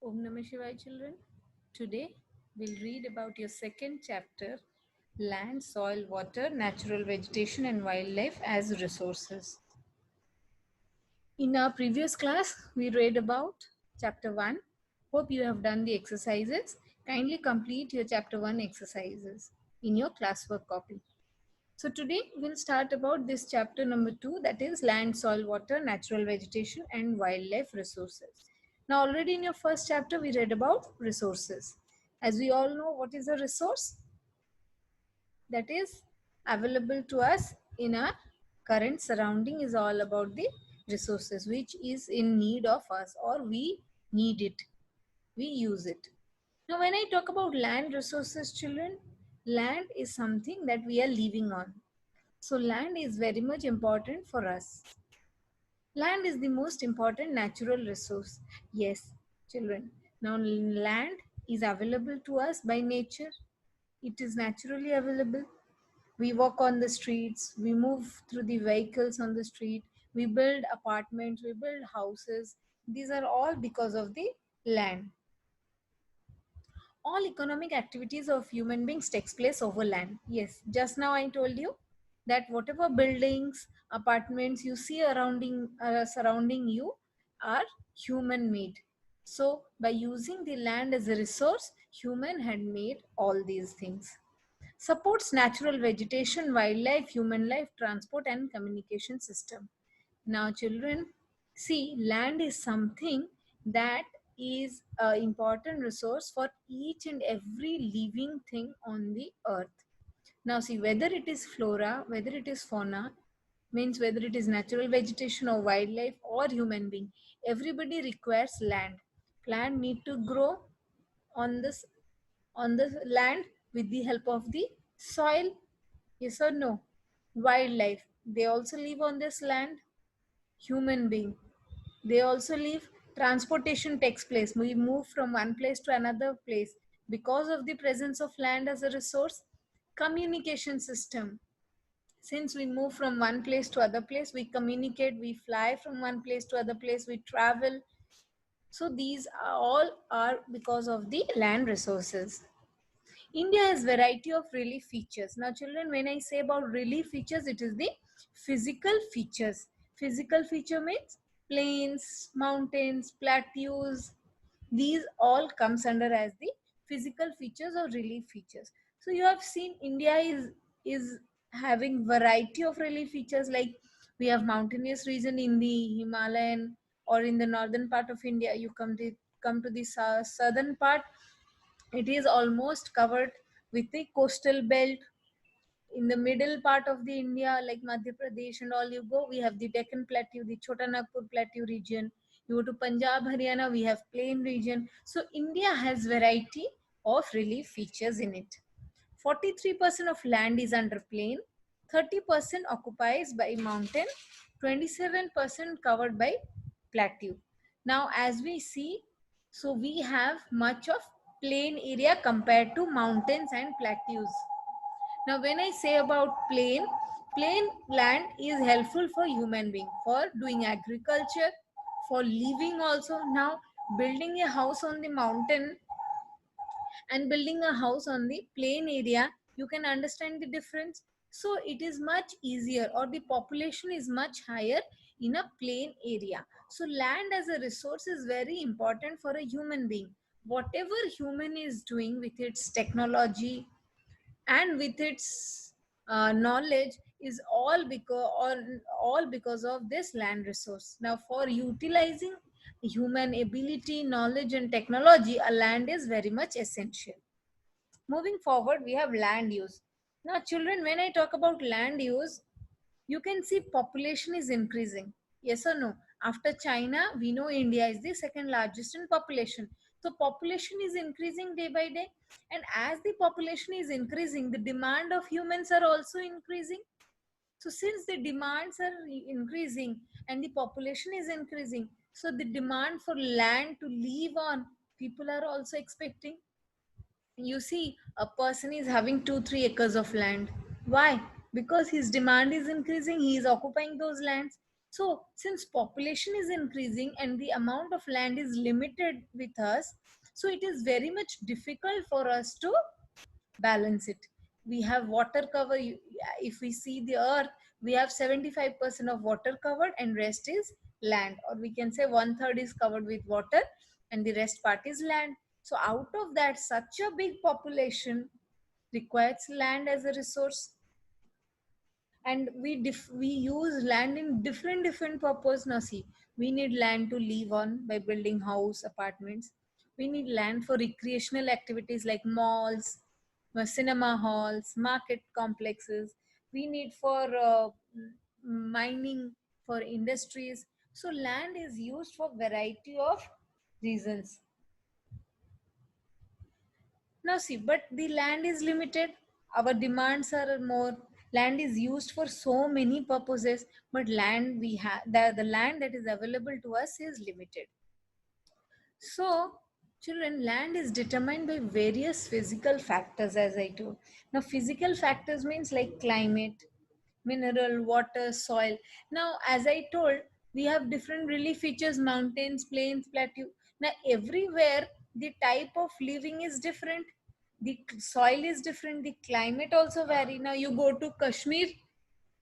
Om Namah Shivaya children. Today we'll read about your second chapter, Land, Soil, Water, Natural Vegetation and Wildlife as Resources. In our previous class, we read about chapter 1. Hope you have done the exercises. Kindly complete your chapter 1 exercises in your classwork copy. So today we'll start about this chapter number 2, that is land, soil, water, natural vegetation and wildlife resources. Now already in your first chapter we read about resources. As we all know, what is a resource? That is available to us in our current surrounding is all about the resources which is in need of us, or we need it, we use it. Now when I talk about land resources children, land is something that we are living on. So land is very much important for us. Land is the most important natural resource. Yes, children. Now land is available to us by nature. It is naturally available. We walk on the streets, we move through the vehicles on the street, we build apartments, we build houses. These are all because of the land. All economic activities of human beings takes place over land. Yes, just now I told you that whatever buildings, apartments you see surrounding you are human made. So by using the land as a resource, human had made all these things. Supports natural vegetation, wildlife, human life, transport and communication system. Now children, see, land is something that is an important resource for each and every living thing on the earth. Now see, whether it is flora, whether it is fauna, means whether it is natural vegetation or wildlife or human being, everybody requires land. Plant need to grow on this on the land with the help of the soil. Yes or no? Wildlife, they also live on this land. Human being, they also live. Transportation takes place, we move from one place to another place because of the presence of land as a resource. Communication system, since we move from one place to other place, we communicate, we fly from one place to other place, we travel. So these are all are because of the land resources. India has variety of relief features. Now children, when I say about relief features, it is the physical features. Physical feature means plains, mountains, plateaus. These all comes under as the physical features or relief features. So you have seen India is having variety of relief features, like we have mountainous region in the Himalayan or in the northern part of India. You come to the southern part, it is almost covered with the coastal belt. In the middle part of the India, like Madhya Pradesh and all, you go, we have the Deccan Plateau, the Chota Nagpur Plateau region. You go to Punjab, Haryana, we have plain region. So India has variety of relief features in it. 43% of land is under plain, 30% occupies by mountain, 27% covered by plateau. Now as we see, so we have much of plain area compared to mountains and plateaus. Now when I say about plain land is helpful for human being, for doing agriculture, for living also. Now building a house on the mountain and building a house on the plain area, you can understand the difference. So it is much easier, or the population is much higher in a plain area. So land as a resource is very important for a human being. Whatever human is doing with its technology and with its knowledge is all because of this land resource. Now for utilizing human ability, knowledge and technology, a land is very much essential. Moving forward, we have land use. Now children, when I talk about land use, you can see population is increasing. Yes or no? After China, we know India is the second largest in population. So population is increasing day by day. And as the population is increasing, the demand of humans are also increasing. So since the demands are increasing and the population is increasing, so the demand for land to live on, people are also expecting. You see, a person is having 2 3 acres of land. Why? Because his demand is increasing, he is occupying those lands. So since population is increasing and the amount of land is limited with us, so it is very much difficult for us to balance it. We have water cover. If we see the earth, we have 75% of water covered and rest is land, or we can say one third is covered with water and the rest part is land. So out of that, such a big population requires land as a resource, and we use land in different purpose. Now see, we need land to live on by building house, apartments. We need land for recreational activities like malls, cinema halls, market complexes. We need for mining, for industries. So land is used for variety of reasons. Now see, but the land is limited. Our demands are more. Land is used for so many purposes, but land we have, the land that is available to us is limited. So, children, land is determined by various physical factors, as I told. Now, physical factors means like climate, mineral, water, soil. Now, as I told, we have different relief features: mountains, plains, plateau. Now, everywhere the type of living is different. The soil is different. The climate also vary. Now, you go to Kashmir,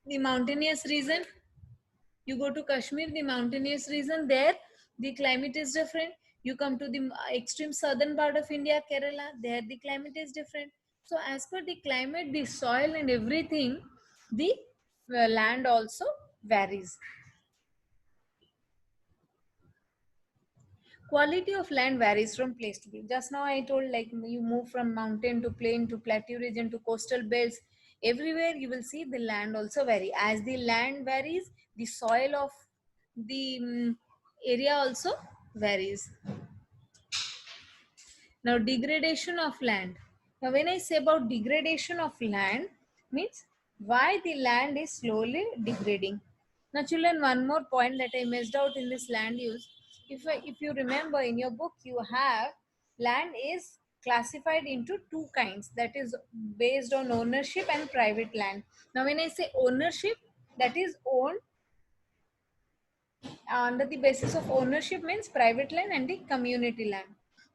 the mountainous region. You go to Kashmir, the mountainous region. There, the climate is different. You come to the extreme southern part of India, Kerala. There, the climate is different. So, as per the climate, the soil, and everything, the land also varies. Quality of land varies from place to place. Just now I told, like, you move from mountain to plain to plateau region to coastal belts. Everywhere you will see the land also vary. As the land varies, the soil of the area also varies. Now, degradation of land. Now, when I say about degradation of land, means why the land is slowly degrading. Now, children, one more point that I missed out in this land use. If you remember in your book, you have land is classified into two kinds, that is based on ownership and private land. Now, when I say ownership, that is owned under the basis of ownership means private land and the community land.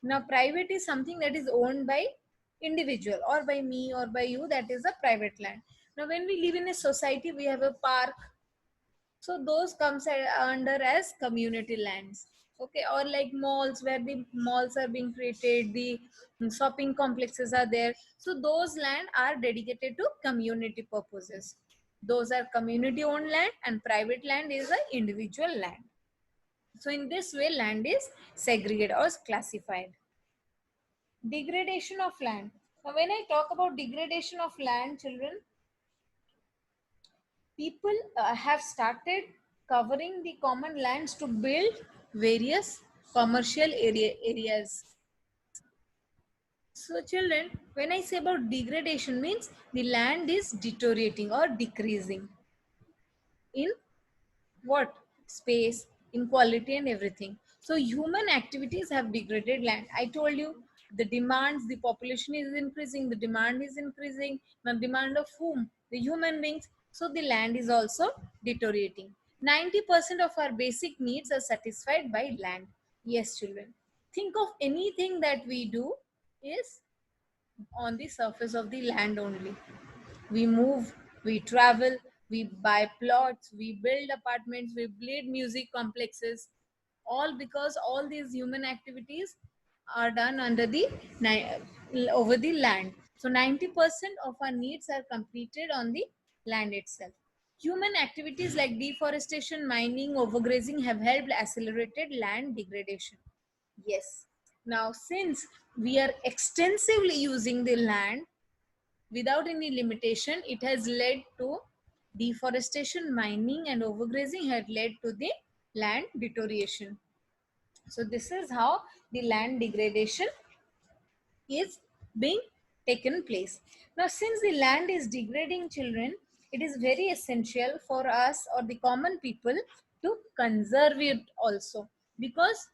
Now, private is something that is owned by individual or by me or by you, that is a private land. Now, when we live in a society, we have a park, so those comes under as community lands. Okay, or like malls, where the malls are being created, the shopping complexes are there. So those land are dedicated to community purposes. Those are community owned land, and private land is a individual land. So in this way, land is segregated or classified. Degradation of land. Now, when I talk about degradation of land, children, people have started covering the common lands to build various commercial areas. So children, when I say about degradation, means the land is deteriorating or decreasing in what? Space, in quality, and everything. So human activities have degraded land. I told you, the demands, the population is increasing, the demand is increasing. The demand of whom? The human beings. So the land is also deteriorating. 90% of our basic needs are satisfied by land. Yes, children, think of anything that we do is on the surface of the land only. We move, we travel, we buy plots, we build apartments, we build music complexes, all because all these human activities are done under the over the land. So 90% of our needs are completed on the land itself. Human activities like deforestation, mining, overgrazing have helped accelerated land degradation. Yes. Now, since we are extensively using the land without any limitation, it has led to deforestation, mining, and overgrazing had led to the land deterioration. So this is how the land degradation is being taken place. Now, since the land is degrading, children, it is very essential for us or the common people to conserve it also, because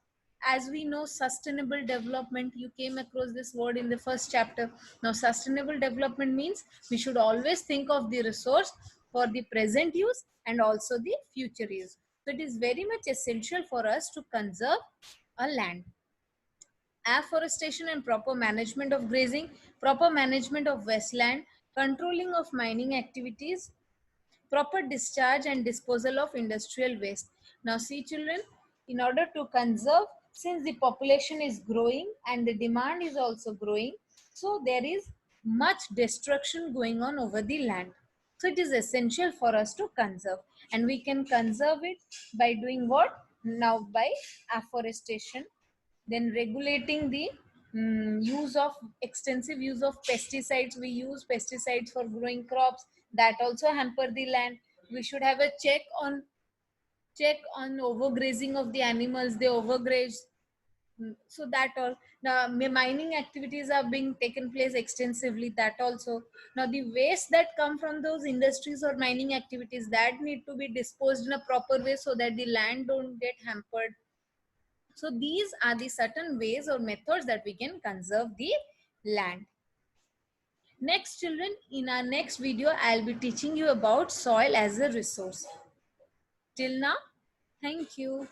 as we know, sustainable development, you came across this word in the first chapter. Now, sustainable development means we should always think of the resource for the present use and also the future use. So it is very much essential for us to conserve a land. Afforestation and proper management of grazing, proper management of wasteland, controlling of mining activities, proper discharge and disposal of industrial waste. Now see children, in order to conserve, since the population is growing and the demand is also growing, so there is much destruction going on over the land. So it is essential for us to conserve, and we can conserve it by doing what? Now by afforestation, then regulating the use of extensive use of pesticides. We use pesticides for growing crops, that also hamper the land. We should have a check on overgrazing of the animals, they overgraze. So that all, now mining activities are being taken place extensively, that also. Now the waste that come from those industries or mining activities, that need to be disposed in a proper way so that the land don't get hampered. So these are the certain ways or methods that we can conserve the land. Next children, in our next video, I'll be teaching you about soil as a resource. Till now, thank you.